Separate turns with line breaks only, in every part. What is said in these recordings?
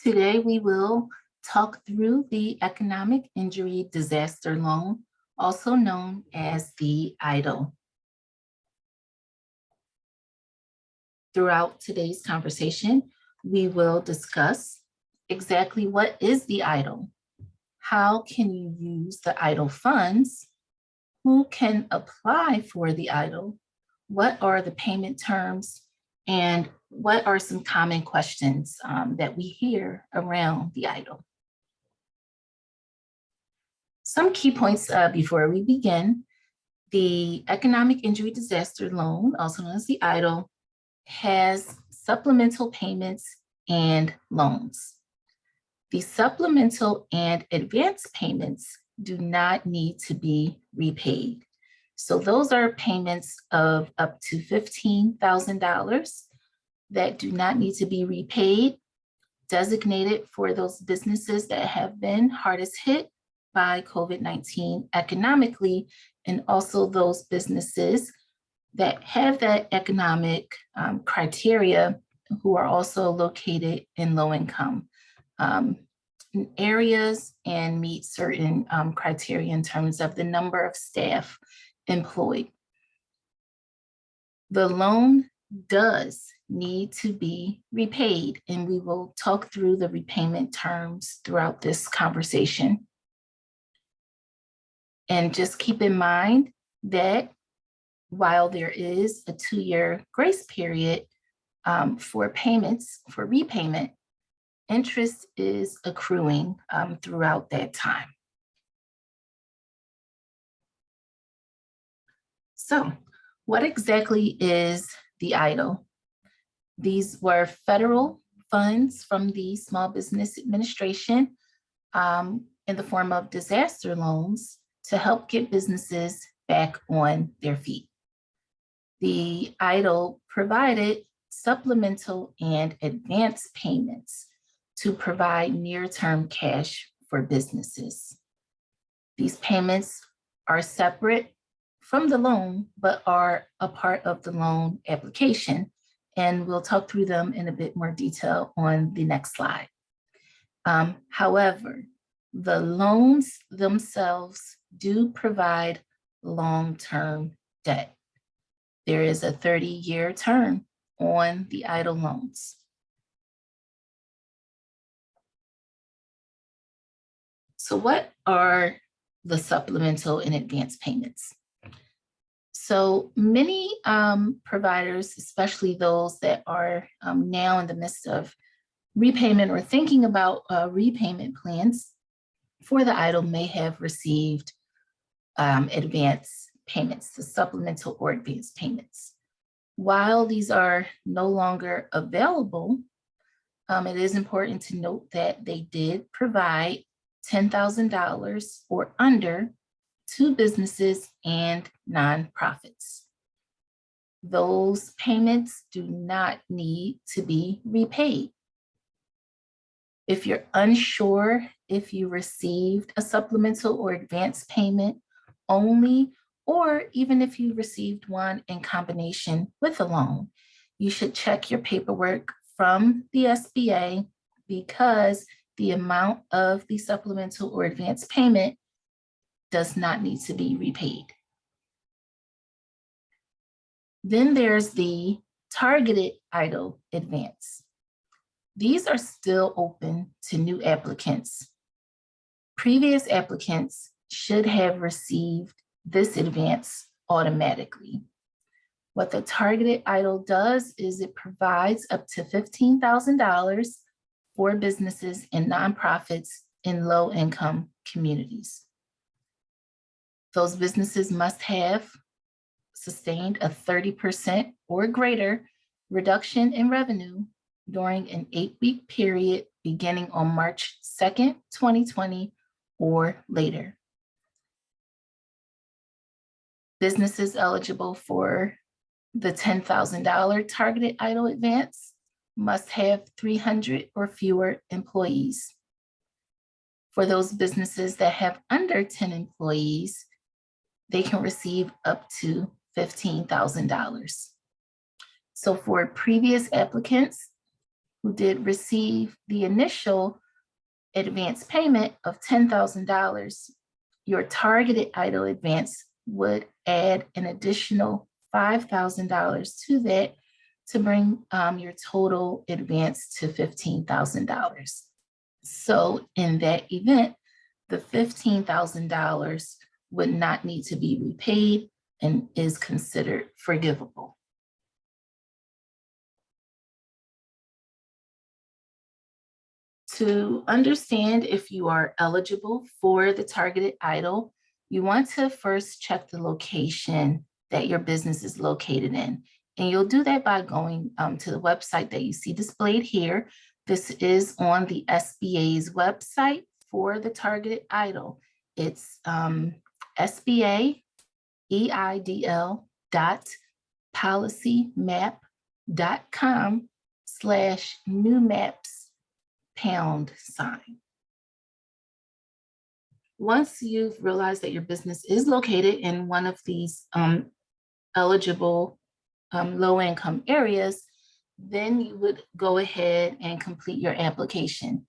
Today, we will talk through the Economic Injury Disaster Loan, also known as the EIDL. Throughout today's conversation, we will discuss exactly what is the EIDL, how can you use the EIDL funds, who can apply for the EIDL, what are the payment terms, and what are some common questions that we hear around the EIDL. Some key points before we begin. The Economic Injury Disaster Loan, also known as the EIDL, has supplemental payments and loans. The supplemental and advance payments do not need to be repaid. So those are payments of up to $15,000 that do not need to be repaid, designated for those businesses that have been hardest hit by COVID-19 economically, and also those businesses that have that economic criteria who are also located in low-income areas and meet certain criteria in terms of the number of staff employed. The loan does need to be repaid, and we will talk through the repayment terms throughout this conversation. And just keep in mind that while there is a 2-year grace period for payments, for repayment, interest is accruing throughout that time. So what exactly is the EIDL? These were federal funds from the Small Business Administration in the form of disaster loans to help get businesses back on their feet. The EIDL provided supplemental and advance payments to provide near-term cash for businesses. These payments are separate from the loan, but are a part of the loan application. And we'll talk through them in a bit more detail on the next slide. However, the loans themselves do provide long-term debt. There is a 30-year term on the EIDL loans. So what are the supplemental and advance payments? So many providers, especially those that are now in the midst of repayment or thinking about repayment plans for the EIDL, may have received advance payments, the supplemental or advance payments. While these are no longer available, it is important to note that they did provide $10,000 or under to businesses and nonprofits. Those payments do not need to be repaid. If you're unsure if you received a supplemental or advance payment only, or even if you received one in combination with a loan, you should check your paperwork from the SBA, because the amount of the supplemental or advance payment does not need to be repaid. Then there's the targeted EIDL advance. These are still open to new applicants. Previous applicants should have received this advance automatically. What the targeted EIDL does is it provides up to $15,000 for businesses and nonprofits in low-income communities. Those businesses must have sustained a 30% or greater reduction in revenue during an 8-week period beginning on March 2nd, 2020 or later. Businesses eligible for the $10,000 targeted EIDL advance must have 300 or fewer employees. For those businesses that have under 10 employees, they can receive up to $15,000. So for previous applicants who did receive the initial advance payment of $10,000, your targeted EIDL advance would add an additional $5,000 to that to bring your total advance to $15,000. So in that event, the $15,000 would not need to be repaid and is considered forgivable. To understand if you are eligible for the targeted EIDL, you want to first check the location that your business is located in. And you'll do that by going to the website that you see displayed here. This is on the SBA's website for the targeted EIDL. It's SBAEIDL.policymap.com/newmaps#. Once you've realized that your business is located in one of these eligible low-income areas, then you would go ahead and complete your application.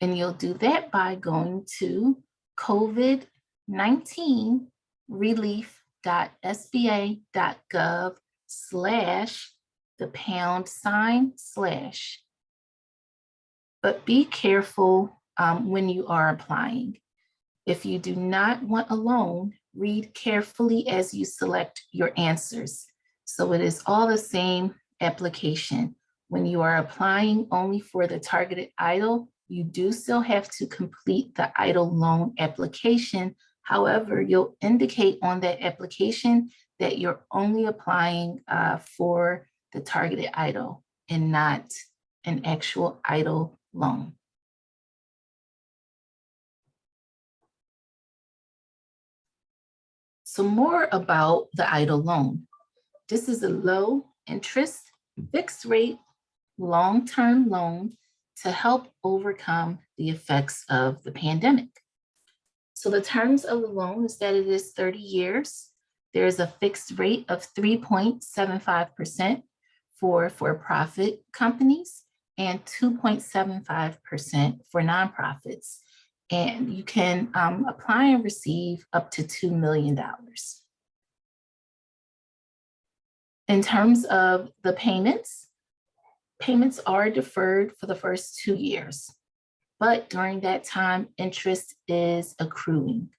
And you'll do that by going to covid19relief.sba.gov/#. But be careful when you are applying. If you do not want a loan, read carefully as you select your answers. So it is all the same application. When you are applying only for the targeted EIDL, you do still have to complete the EIDL loan application. However, you'll indicate on that application that you're only applying for the targeted EIDL and not an actual EIDL loan. So more about the EIDL loan. This is a low interest, fixed rate, long-term loan to help overcome the effects of the pandemic. So the terms of the loan is that it is 30 years. There is a fixed rate of 3.75% for for-profit companies and 2.75% for nonprofits. And you can apply and receive up to $2 million. In terms of the payments are deferred for the first 2 years, but during that time, interest is accruing,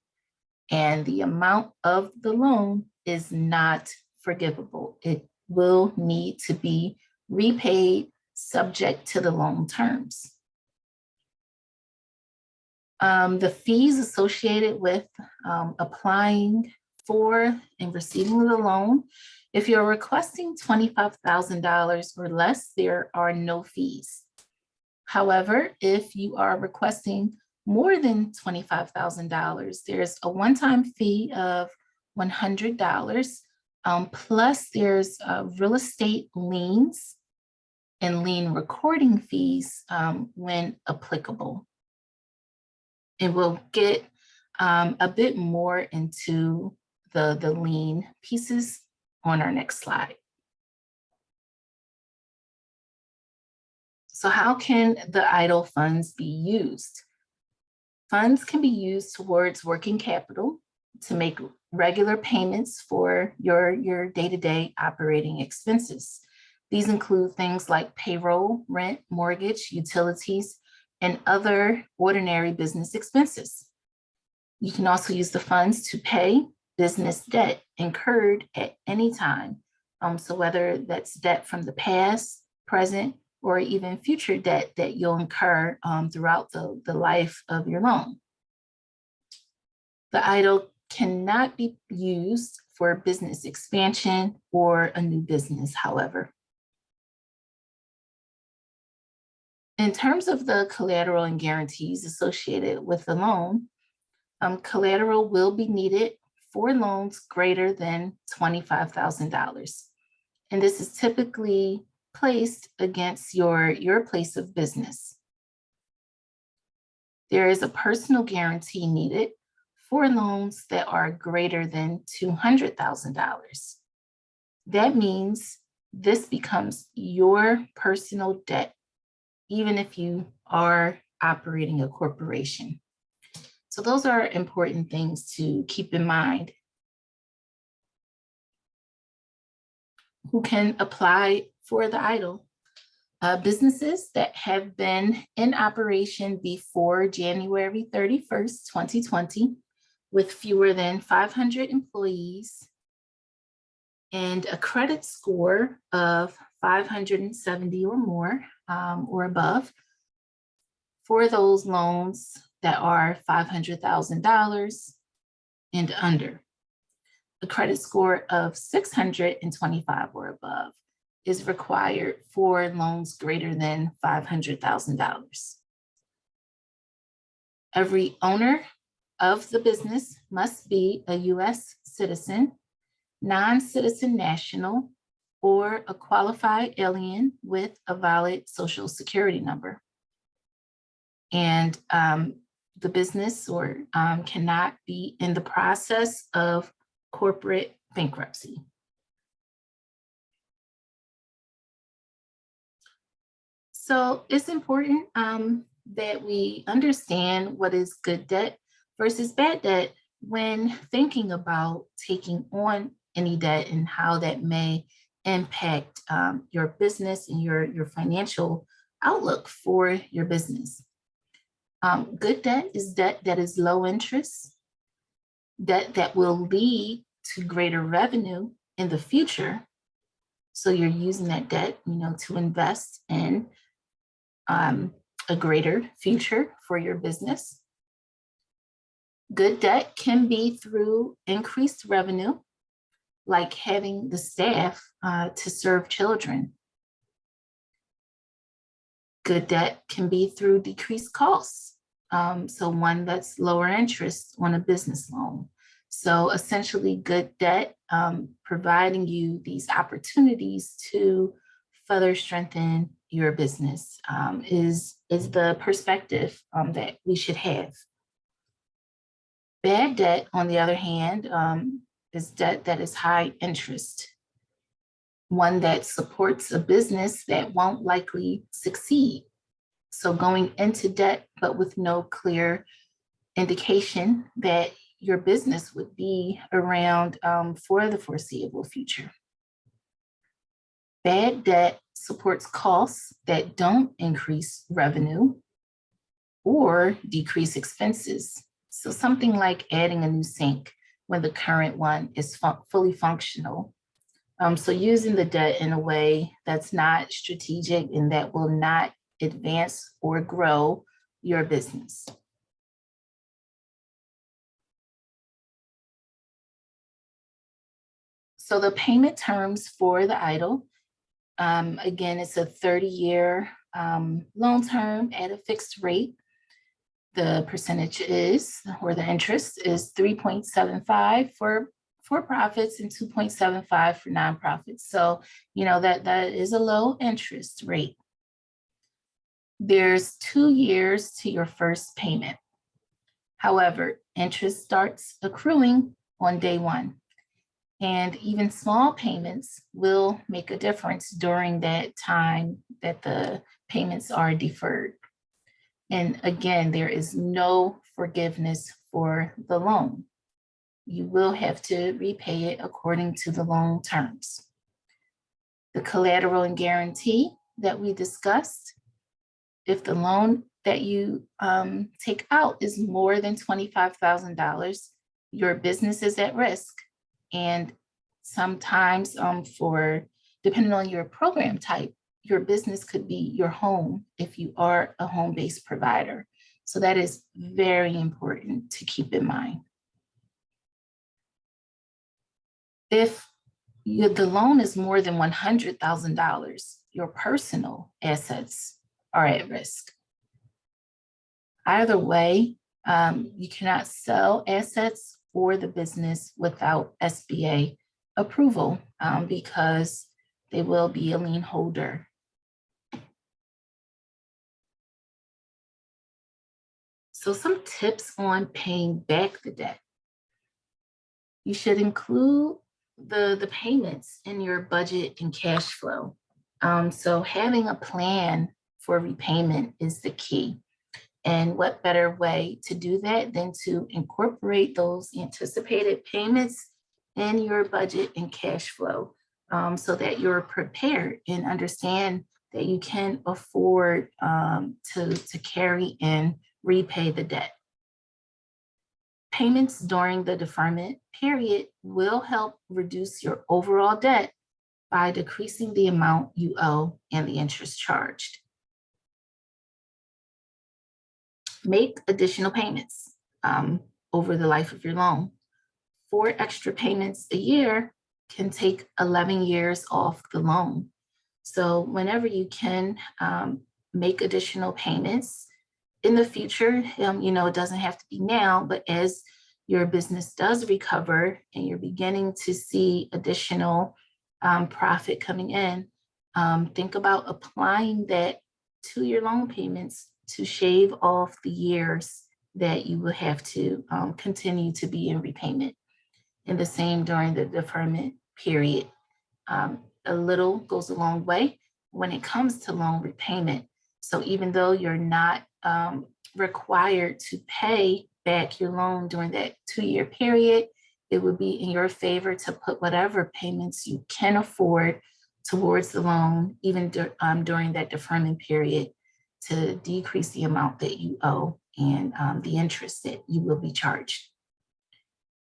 and the amount of the loan is not forgivable. It will need to be repaid subject to the loan terms. The fees associated with applying for and receiving the loan. If you're requesting $25,000 or less, there are no fees. However, if you are requesting more than $25,000, there's a one-time fee of $100, plus there's real estate liens and lien recording fees when applicable. And we'll get a bit more into the lien pieces on our next slide. So how can the EIDL funds be used? Funds can be used towards working capital to make regular payments for your day-to-day operating expenses. These include things like payroll, rent, mortgage, utilities, and other ordinary business expenses. You can also use the funds to pay business debt incurred at any time. So whether that's debt from the past, present, or even future debt that you'll incur throughout the life of your loan. The EIDL cannot be used for business expansion or a new business, however. In terms of the collateral and guarantees associated with the loan, collateral will be needed for loans greater than $25,000. And this is typically placed against your place of business. There is a personal guarantee needed for loans that are greater than $200,000. That means this becomes your personal debt even if you are operating a corporation. So those are important things to keep in mind. Who can apply for the EIDL? Businesses that have been in operation before January 31st, 2020, with fewer than 500 employees and a credit score of 570 or more or above for those loans that are $500,000 and under. A credit score of 625 or above is required for loans greater than $500,000. Every owner of the business must be a U.S. citizen, non-citizen national, or a qualified alien with a valid social security number. And the business cannot be in the process of corporate bankruptcy. So it's important that we understand what is good debt versus bad debt when thinking about taking on any debt and how that may impact your business and your financial outlook for your business. Good debt is debt that is low interest, debt that will lead to greater revenue in the future. So you're using that debt, to invest in a greater future for your business. Good debt can be through increased revenue, like having the staff to serve children. Good debt can be through decreased costs. So one that's lower interest on a business loan. So essentially good debt providing you these opportunities to further strengthen your business is the perspective that we should have. Bad debt, on the other hand, is debt that is high interest, one that supports a business that won't likely succeed. So going into debt, but with no clear indication that your business would be around for the foreseeable future. Bad debt supports costs that don't increase revenue or decrease expenses. So something like adding a new sink when the current one is fully functional. So using the debt in a way that's not strategic and that will not advance or grow your business. So the payment terms for the EIDL, again, it's a 30-year loan term at a fixed rate. The percentage is, or the interest is 3.75 for for-profits and 2.75 for nonprofits. So, that is a low interest rate. There's 2 years to your first payment. However, interest starts accruing on day one. And even small payments will make a difference during that time that the payments are deferred. And again, there is no forgiveness for the loan. You will have to repay it according to the loan terms. The collateral and guarantee that we discussed, if the loan that you take out is more than $25,000, your business is at risk. And sometimes depending on your program type, your business could be your home if you are a home-based provider. So that is very important to keep in mind. If the loan is more than $100,000, your personal assets are at risk. Either way, you cannot sell assets for the business without SBA approval because they will be a lien holder. So some tips on paying back the debt. You should include the payments in your budget and cash flow. So having a plan for repayment is the key. And what better way to do that than to incorporate those anticipated payments in your budget and cash flow, so that you're prepared and understand that you can afford to carry and repay the debt. Payments during the deferment period will help reduce your overall debt by decreasing the amount you owe and the interest charged. Make additional payments over the life of your loan. 4 extra payments a year can take 11 years off the loan. So whenever you can make additional payments in the future, it doesn't have to be now, but as your business does recover and you're beginning to see additional profit coming in, think about applying that to your loan payments to shave off the years that you will have to continue to be in repayment. And the same during the deferment period. A little goes a long way when it comes to loan repayment. So even though you're not required to pay back your loan during that 2-year period, it would be in your favor to put whatever payments you can afford towards the loan, even during that deferment period, to decrease the amount that you owe and the interest that you will be charged.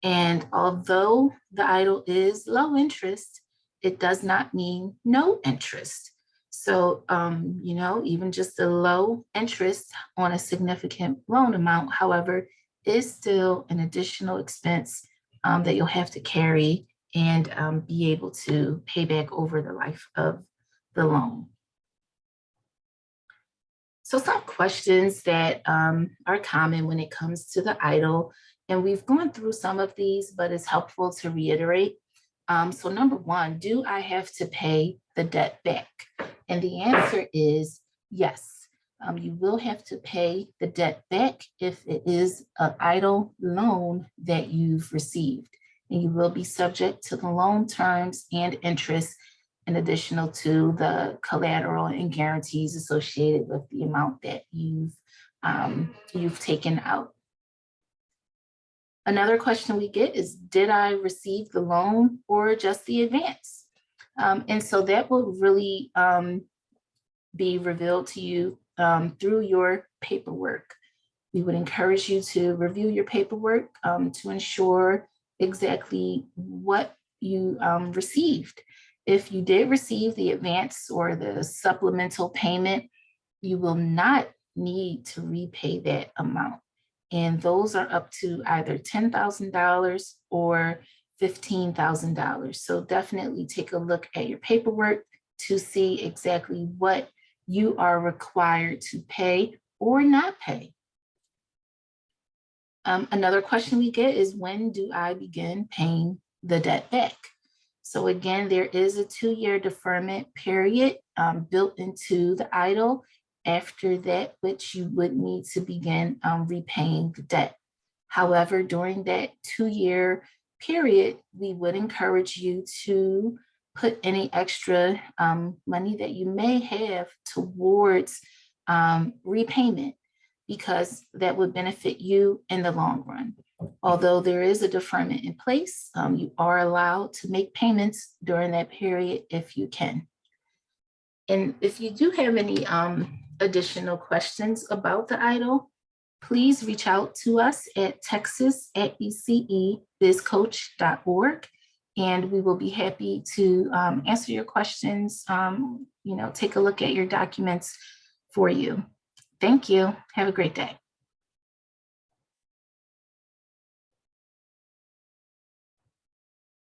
And although the EIDL is low interest, it does not mean no interest. So, even just a low interest on a significant loan amount, however, is still an additional expense that you'll have to carry and be able to pay back over the life of the loan. So some questions that are common when it comes to the EIDL, and we've gone through some of these, but it's helpful to reiterate. So number 1, do I have to pay the debt back? And the answer is yes. You will have to pay the debt back if it is an EIDL loan that you've received, and you will be subject to the loan terms and interest in addition to the collateral and guarantees associated with the amount that you've taken out. Another question we get is, did I receive the loan or just the advance? And so that will really be revealed to you through your paperwork. We would encourage you to review your paperwork to ensure exactly what you received. If you did receive the advance or the supplemental payment, you will not need to repay that amount. And those are up to either $10,000 or $15,000. So definitely take a look at your paperwork to see exactly what you are required to pay or not pay. Another question we get is, when do I begin paying the debt back? So again, there is a 2-year deferment period built into the EIDL, after that which you would need to begin repaying the debt. However, during that 2-year period, we would encourage you to put any extra money that you may have towards repayment, because that would benefit you in the long run. Although there is a deferment in place, you are allowed to make payments during that period if you can. And if you do have any additional questions about the EIDL, please reach out to us at texas@ecebizcoach.org, and we will be happy to answer your questions, take a look at your documents for you. Thank you. Have a great day.